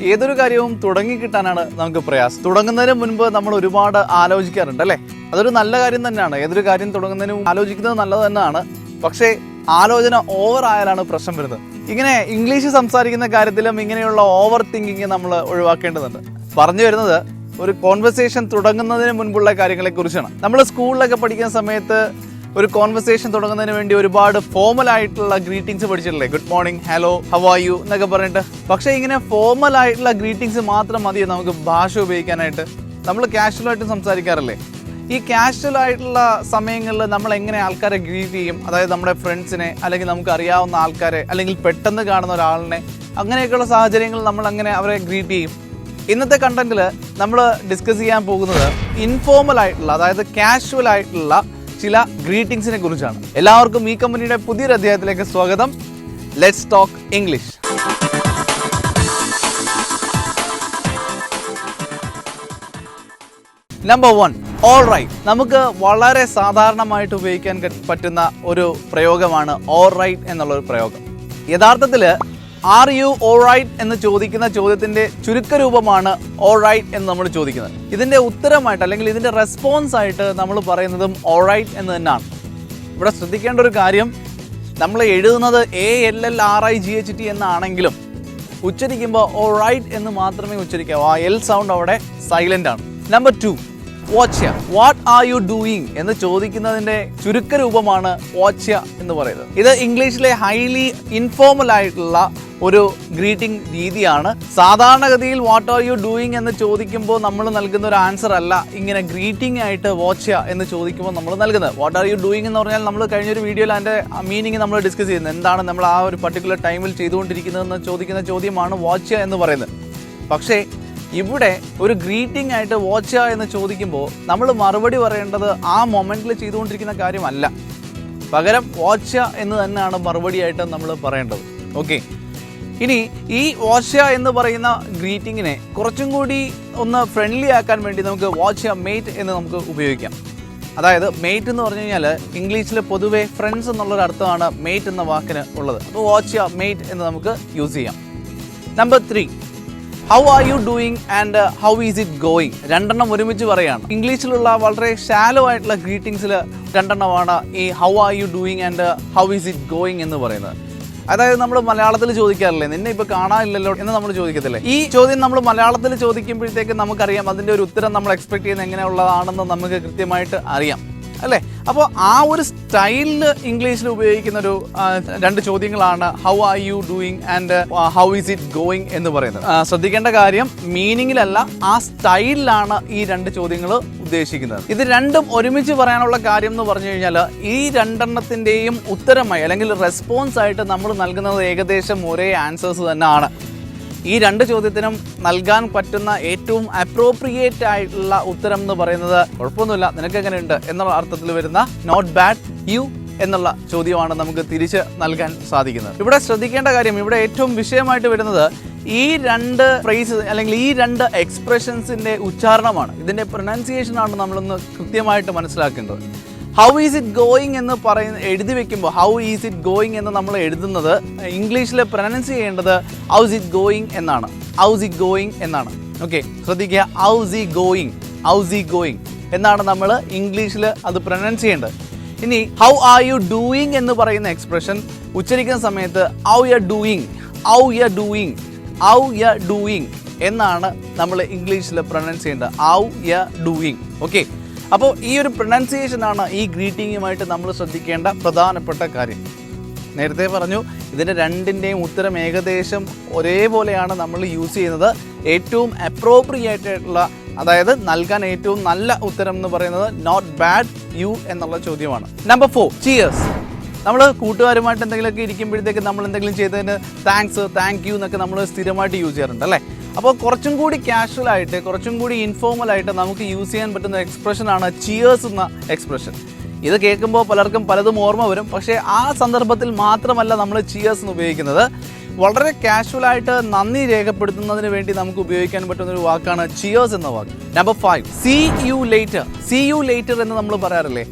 ഏതൊരു കാര്യവും തുടങ്ങിക്കിട്ടാനാണ് നമുക്ക് പ്രയാസം. തുടങ്ങുന്നതിന് മുൻപ് നമ്മൾ ഒരുപാട് ആലോചിക്കാറുണ്ട് അല്ലേ? അതൊരു നല്ല കാര്യം തന്നെയാണ്. ഏതൊരു കാര്യം തുടങ്ങുന്നതിന് ആലോചിക്കുന്നത് നല്ലത് തന്നെയാണ്. പക്ഷേ ആലോചന ഓവർ ആയാലാണ് പ്രശ്നം വരുന്നത്. ഇങ്ങനെ ഇംഗ്ലീഷ് സംസാരിക്കുന്ന കാര്യത്തിലും ഇങ്ങനെയുള്ള ഓവർ തിങ്കിങ് നമ്മൾ ഒഴിവാക്കേണ്ടതുണ്ട്. പറഞ്ഞു വരുന്നത് ഒരു കോൺവെർസേഷൻ തുടങ്ങുന്നതിന് മുൻപുള്ള കാര്യങ്ങളെ കുറിച്ചാണ്. നമ്മൾ സ്കൂളിലൊക്കെ പഠിക്കുന്ന സമയത്ത് ഒരു കോൺവെർസേഷൻ തുടങ്ങുന്നതിന് വേണ്ടി ഒരുപാട് ഫോമൽ ആയിട്ടുള്ള ഗ്രീറ്റിംഗ്സ് പഠിച്ചിട്ടില്ലേ? Good morning, hello, how are you എന്നൊക്കെ പറഞ്ഞിട്ട്. പക്ഷേ ഇങ്ങനെ ഫോമൽ ആയിട്ടുള്ള ഗ്രീറ്റിംഗ്സ് മാത്രം മതിയോ നമുക്ക് ഭാഷ ഉപയോഗിക്കാനായിട്ട്? നമ്മൾ കാഷ്വലായിട്ട് സംസാരിക്കാറില്ലേ? ഈ കാഷ്വൽ ആയിട്ടുള്ള സമയങ്ങളിൽ നമ്മൾ എങ്ങനെ ആൾക്കാരെ ഗ്രീറ്റ് ചെയ്യും? അതായത് നമ്മുടെ ഫ്രണ്ട്സിനെ, അല്ലെങ്കിൽ നമുക്ക് അറിയാവുന്ന ആൾക്കാരെ, അല്ലെങ്കിൽ പെട്ടെന്ന് കാണുന്ന ഒരാളിനെ, അങ്ങനെയൊക്കെയുള്ള സാഹചര്യങ്ങളിൽ നമ്മൾ അങ്ങനെ അവരെ ഗ്രീറ്റ് ചെയ്യും. ഇന്നത്തെ കണ്ടന്റിൽ നമ്മൾ ഡിസ്കസ് ചെയ്യാൻ പോകുന്നത് ഇൻഫോർമൽ ആയിട്ടുള്ള, അതായത് കാഷ്വൽ ആയിട്ടുള്ള ചില ഗ്രീറ്റിംഗ്സിനെ കുറിച്ചാണ്. എല്ലാവർക്കും ഈ കമ്പനിയുടെ പുതിയൊരു അധ്യായത്തിലേക്ക് സ്വാഗതം. Let's talk English. Number 1, all right. നമുക്ക് വളരെ സാധാരണമായിട്ട് ഉപയോഗിക്കാൻ പറ്റുന്ന ഒരു പ്രയോഗമാണ് ഓൾ റൈറ്റ് എന്നുള്ളൊരു പ്രയോഗം. യഥാർത്ഥത്തിൽ ആർ യു ഓൾ റൈറ്റ് എന്ന് ചോദിക്കുന്ന ചോദ്യത്തിൻ്റെ ചുരുക്കരൂപമാണ് ഓൾ റൈറ്റ് എന്ന് നമ്മൾ ചോദിക്കുന്നത്. ഇതിൻ്റെ ഉത്തരമായിട്ട് അല്ലെങ്കിൽ ഇതിൻ്റെ റെസ്പോൺസ് ആയിട്ട് നമ്മൾ പറയുന്നതും ഓൾ റൈറ്റ് എന്ന് തന്നെയാണ്. ഇവിടെ ശ്രദ്ധിക്കേണ്ട ഒരു കാര്യം, നമ്മൾ എഴുതുന്നത് ALLRIGHT എന്നാണെങ്കിലും ഉച്ചരിക്കുമ്പോൾ ഓൾ റൈറ്റ് എന്ന് മാത്രമേ ഉച്ചരിക്കാവൂ. ആ എൽ സൗണ്ട് അവിടെ സൈലൻ്റ് ആണ്. Number 2, wotcha. What are you doing എന്ന് ചോദിക്കുന്നതിൻ്റെ ചുരുക്കരൂപമാണ് wotcha എന്ന് പറയുന്നത്. ഇത് ഇംഗ്ലീഷിലെ ഹൈലി ഇൻഫോർമൽ ആയിട്ടുള്ള ഒരു ഗ്രീറ്റിംഗ് രീതിയാണ്. സാധാരണഗതിയിൽ വാട്ട് ആർ യു ഡൂയിങ് എന്ന് ചോദിക്കുമ്പോൾ നമ്മൾ നൽകുന്ന ഒരു ആൻസർ അല്ല ഇങ്ങനെ ഗ്രീറ്റിംഗ് ആയിട്ട് wotcha എന്ന് ചോദിക്കുമ്പോൾ നമ്മൾ നൽകുന്നത്. വാട്ട് ആർ യു ഡൂയിങ് എന്ന് പറഞ്ഞാൽ നമ്മൾ കഴിഞ്ഞൊരു വീഡിയോയിൽ അതിൻ്റെ മീനിങ് നമ്മൾ ഡിസ്കസ് ചെയ്യുന്നത്, എന്താണ് നമ്മൾ ആ ഒരു പർട്ടിക്കുലർ ടൈമിൽ ചെയ്തുകൊണ്ടിരിക്കുന്നതെന്ന് ചോദിക്കുന്ന ചോദ്യമാണ് wotcha എന്ന് പറയുന്നത്. പക്ഷേ ഇവിടെ ഒരു ഗ്രീറ്റിംഗ് ആയിട്ട് wotcha എന്ന് ചോദിക്കുമ്പോൾ നമ്മൾ മറുപടി പറയേണ്ടത് ആ മൊമെൻറ്റിൽ ചെയ്തുകൊണ്ടിരിക്കുന്ന കാര്യമല്ല, പകരം wotcha എന്ന് തന്നെയാണ് മറുപടിയായിട്ട് നമ്മൾ പറയേണ്ടത്. ഓക്കെ, ഇനി ഈ wotcha എന്ന് പറയുന്ന ഗ്രീറ്റിങ്ങിനെ കുറച്ചും കൂടി ഒന്ന് ഫ്രണ്ട്ലി ആക്കാൻ വേണ്ടി നമുക്ക് wotcha mate എന്ന് നമുക്ക് ഉപയോഗിക്കാം. അതായത് മെയ്റ്റ് എന്ന് പറഞ്ഞു കഴിഞ്ഞാൽ ഇംഗ്ലീഷിൽ പൊതുവെ ഫ്രണ്ട്സ് എന്നുള്ളൊരു അർത്ഥമാണ് മെയ്റ്റ് എന്ന വാക്കിന് ഉള്ളത്. അപ്പോൾ wotcha mate എന്ന് നമുക്ക് യൂസ് ചെയ്യാം. Number 3, how are you doing and how is it going. രണ്ടെണ്ണം ഒരുമിച്ച് പറയാണ്. ഇംഗ്ലീഷിലുള്ള വളരെ ഷാലോ ആയിട്ടുള്ള ഗ്രീറ്റിംഗ്സിൽ രണ്ടെണ്ണമാണ് ഈ how are you doing and how is it going എന്ന് പറയുന്നത്. അതായത് നമ്മൾ മലയാളത്തിൽ ചോദിക്കാറില്ലേ, നിന്നെ ഇപ്പോൾ കാണാനില്ലല്ലോ എന്ന് നമ്മൾ ചോദിക്കത്തില്ലേ? ഈ ചോദ്യം നമ്മൾ മലയാളത്തിൽ ചോദിക്കുമ്പോഴത്തേക്ക് നമുക്കറിയാം അതിൻ്റെ ഒരു ഉത്തരം നമ്മൾ എക്സ്പെക്ട് ചെയ്യുന്നത് എങ്ങനെയുള്ളതാണെന്ന് നമുക്ക് കൃത്യമായിട്ട് അറിയാം അല്ലേ? അപ്പോൾ ആ ഒരു സ്റ്റൈലിൽ ഇംഗ്ലീഷിൽ ഉപയോഗിക്കുന്ന ഒരു 2 ചോദ്യങ്ങളാണ് how are you doing and how is it going എന്ന് പറയുന്നത്. ശ്രദ്ധിക്കേണ്ട കാര്യം, മീനിങ്ങിലല്ല, ആ സ്റ്റൈലിലാണ് ഈ 2 ചോദ്യങ്ങൾ ഉദ്ദേശിക്കുന്നത്. ഇത് രണ്ടും ഒരുമിച്ച് പറയാനുള്ള കാര്യം എന്ന് പറഞ്ഞു കഴിഞ്ഞാൽ ഈ 2 ഉത്തരമായി അല്ലെങ്കിൽ റെസ്പോൺസ് ആയിട്ട് നമ്മൾ നൽകുന്നത് ഏകദേശം ഒരേ ആൻസേഴ്സ് തന്നെയാണ്. ഈ 2 ചോദ്യത്തിനും നൽകാൻ പറ്റുന്ന ഏറ്റവും അപ്രോപ്രിയേറ്റ് ആയിട്ടുള്ള ഉത്തരം എന്ന് പറയുന്നത് കുഴപ്പമൊന്നുമില്ല, നിനക്ക് എങ്ങനെയുണ്ട് എന്നുള്ള അർത്ഥത്തിൽ വരുന്ന നോട്ട് ബാഡ് യു എന്നുള്ള ചോദ്യമാണ് നമുക്ക് തിരിച്ച് നൽകാൻ സാധിക്കുന്നത്. ഇവിടെ ശ്രദ്ധിക്കേണ്ട കാര്യം, ഇവിടെ ഏറ്റവും വിഷയമായിട്ട് വരുന്നത് ഈ 2 ഫ്രേസ് അല്ലെങ്കിൽ ഈ 2 എക്സ്പ്രഷൻസിൻ്റെ ഉച്ചാരണമാണ്. ഇതിൻ്റെ പ്രൊനൗൺസിയേഷനാണ് നമ്മളൊന്ന് കൃത്യമായിട്ട് മനസ്സിലാക്കേണ്ടത്. ഹൗ ഈസ് ഇറ്റ് ഗോയിങ് എന്ന് എഴുതി വെക്കുമ്പോൾ ഹൗ ഈസ് ഇറ്റ് ഗോയിങ് എന്ന് നമ്മൾ എഴുതുന്നത് ഇംഗ്ലീഷിൽ പ്രൊനൗൺസ് ചെയ്യേണ്ടത് ഹൗസ് ഇറ്റ് ഗോയിങ് എന്നാണ്. ഹൗസ് ഇറ്റ് ഗോയിങ് എന്നാണ്. ഓക്കെ, ശ്രദ്ധിക്കുക, house it going, house it going എന്നാണ് നമ്മൾ ഇംഗ്ലീഷിൽ അത് പ്രൊനൗൺസ് ചെയ്യേണ്ടത്. ഇനി ഹൗ ആർ യു ഡൂയിങ് എന്ന് പറയുന്ന എക്സ്പ്രഷൻ ഉച്ചരിക്കുന്ന സമയത്ത് how you doing, how you doing, how you doing എന്നാണ് നമ്മൾ ഇംഗ്ലീഷിൽ പ്രൊനൗൺസ് ചെയ്യേണ്ടത്. How you doing. ഓക്കെ, അപ്പോൾ ഈ ഒരു പ്രൊനൗൺസിയേഷനാണ് ഈ ഗ്രീറ്റിങ്ങുമായിട്ട് നമ്മൾ ശ്രദ്ധിക്കേണ്ട പ്രധാനപ്പെട്ട കാര്യം. നേരത്തെ പറഞ്ഞു, ഇതിൻ്റെ 2ൻ്റെയും ഉത്തരം ഏകദേശം ഒരേപോലെയാണ് നമ്മൾ യൂസ് ചെയ്യുന്നത്. ഏറ്റവും അപ്രോപ്രിയേറ്റ് ആയിട്ടുള്ള, അതായത് നൽകാൻ ഏറ്റവും നല്ല ഉത്തരം എന്ന് പറയുന്നത് നോട്ട് ബാഡ് യു എന്നുള്ള ചോദ്യമാണ്. Number 4, cheers. നമ്മൾ കൂട്ടുകാരുമായിട്ട് എന്തെങ്കിലുമൊക്കെ ഇരിക്കുമ്പോഴത്തേക്ക് നമ്മൾ എന്തെങ്കിലും ചെയ്തതിന് താങ്ക്സ്, താങ്ക് യു എന്നൊക്കെ നമ്മൾ സ്ഥിരമായിട്ട് യൂസ് ചെയ്യാറുണ്ട് അല്ലേ? അപ്പോൾ കുറച്ചും കൂടി കാഷ്വലായിട്ട്, കുറച്ചും കൂടി ഇൻഫോർമലായിട്ട് നമുക്ക് യൂസ് ചെയ്യാൻ പറ്റുന്ന എക്സ്പ്രഷനാണ് ചിയേഴ്സ് എന്ന എക്സ്പ്രഷൻ. ഇത് കേൾക്കുമ്പോൾ പലർക്കും പലതും ഓർമ്മ വരും, പക്ഷേ ആ സന്ദർഭത്തിൽ മാത്രമല്ല നമ്മൾ ചിയേഴ്സ് എന്ന് ഉപയോഗിക്കുന്നത്. വളരെ കാഷ്വലായിട്ട് നന്ദി രേഖപ്പെടുത്തുന്നതിന് വേണ്ടി നമുക്ക് ഉപയോഗിക്കാൻ പറ്റുന്ന ഒരു വാക്കാണ് ചിയേഴ്സ് എന്ന വാക്ക്. Number 5, see you later. See you later എന്ന് നമ്മൾ പറയാറില്ലേ?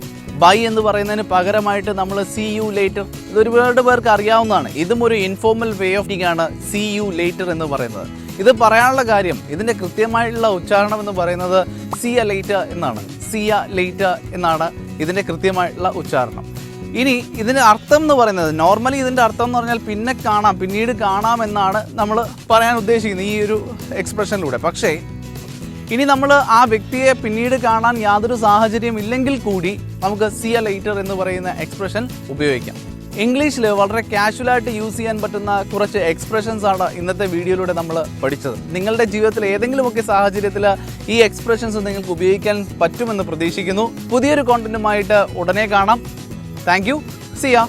ബൈ എന്ന് പറയുന്നതിന് പകരമായിട്ട് നമ്മൾ സീ യു ലേറ്റർ, ഇത് ഒരുപാട് പേർക്ക് അറിയാവുന്നതാണ്. ഇതും ഒരു ഇൻഫോർമൽ വേ ഓഫ് ആണ് സീ യു ലേറ്റർ എന്ന് പറയുന്നത്. ഇത് പറയാനുള്ള കാര്യം ഇതിൻ്റെ കൃത്യമായിട്ടുള്ള ഉച്ചാരണം എന്ന് പറയുന്നത് സിയ ലേറ്റർ എന്നാണ്. സിയ ലേറ്റർ എന്നാണ് ഇതിൻ്റെ കൃത്യമായിട്ടുള്ള ഉച്ചാരണം. ഇനി ഇതിൻ്റെ അർത്ഥം എന്ന് പറയുന്നത് നോർമലി ഇതിൻ്റെ അർത്ഥം എന്ന് പറഞ്ഞാൽ പിന്നീട് കാണാം എന്നാണ് നമ്മൾ പറയാൻ ഉദ്ദേശിക്കുന്നത് ഈ ഒരു എക്സ്പ്രഷനിലൂടെ. പക്ഷേ ഇനി നമ്മൾ ആ വ്യക്തിയെ പിന്നീട് കാണാൻ യാതൊരു സാഹചര്യം ഇല്ലെങ്കിൽ കൂടി നമുക്ക് സിയ ലേറ്റർ എന്ന് പറയുന്ന എക്സ്പ്രഷൻ ഉപയോഗിക്കാം. ഇംഗ്ലീഷിൽ വളരെ കാഷ്വലായിട്ട് യൂസ് ചെയ്യാൻ പറ്റുന്ന കുറച്ച് എക്സ്പ്രഷൻസ് ആണ് ഇന്നത്തെ വീഡിയോയിലൂടെ നമ്മൾ പഠിച്ചത്. നിങ്ങളുടെ ജീവിതത്തിൽ ഏതെങ്കിലുമൊക്കെ സാഹചര്യത്തിൽ ഈ എക്സ്പ്രഷൻസ് നിങ്ങൾക്ക് ഉപയോഗിക്കാൻ പറ്റുമെന്ന് പ്രതീക്ഷിക്കുന്നു. പുതിയൊരു കോണ്ടന്റുമായിട്ട് ഉടനെ കാണാം. Thank you. See ya.